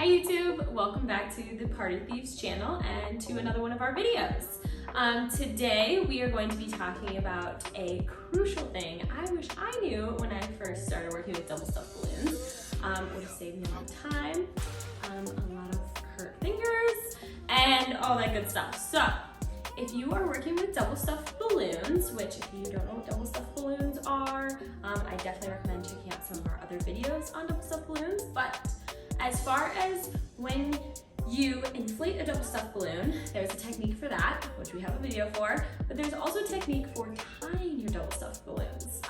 YouTube, welcome back to the Party Thieves channel and to another one of our videos. Today we are going to be talking about a crucial thing I wish I knew when I first started working with double stuffed balloons. Would have saved me a lot of time, a lot of hurt fingers, and all that good stuff. So, if you are working with double stuffed balloons, which if you don't know what double stuffed balloons are, I definitely recommend checking out some of our other videos on double stuffed balloons. But as far as when you inflate a double stuffed balloon, there's a technique for that, which we have a video for, but there's also a technique for tying your double stuffed balloons.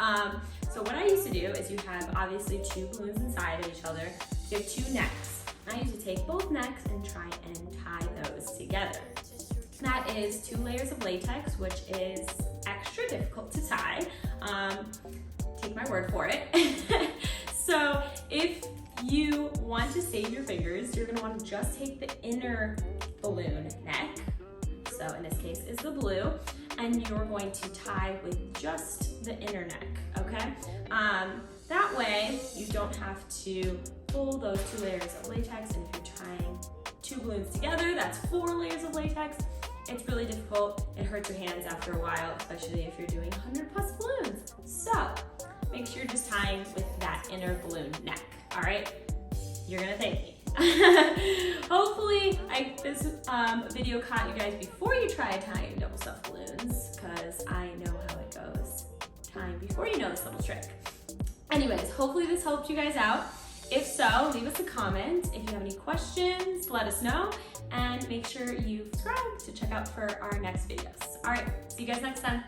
So what I used to do is you have obviously two balloons inside of each other. You have two necks. I used to take both necks and try and tie those together. That is 2 layers of latex, which is extra difficult to tie. Take my word for it. So if you want to save your fingers, you're gonna want to just take the inner balloon neck, so in this case is the blue, and you're going to tie with just the inner neck, okay? That way you don't have to pull those 2 layers of latex, and if you're tying 2 balloons together, that's 4 layers of latex. It's really difficult. It hurts your hands after a while, especially if you're doing 100+ balloons. So make sure you're just tying with that inner balloon neck, all right? You're gonna thank me. Hopefully this video caught you guys before you try tying double stuffed balloons, because I know how it goes. Tying before you know this little trick. Anyways, hopefully this helped you guys out. If so, leave us a comment. If you have any questions, let us know. And make sure you subscribe to check out for our next videos. All right, see you guys next time.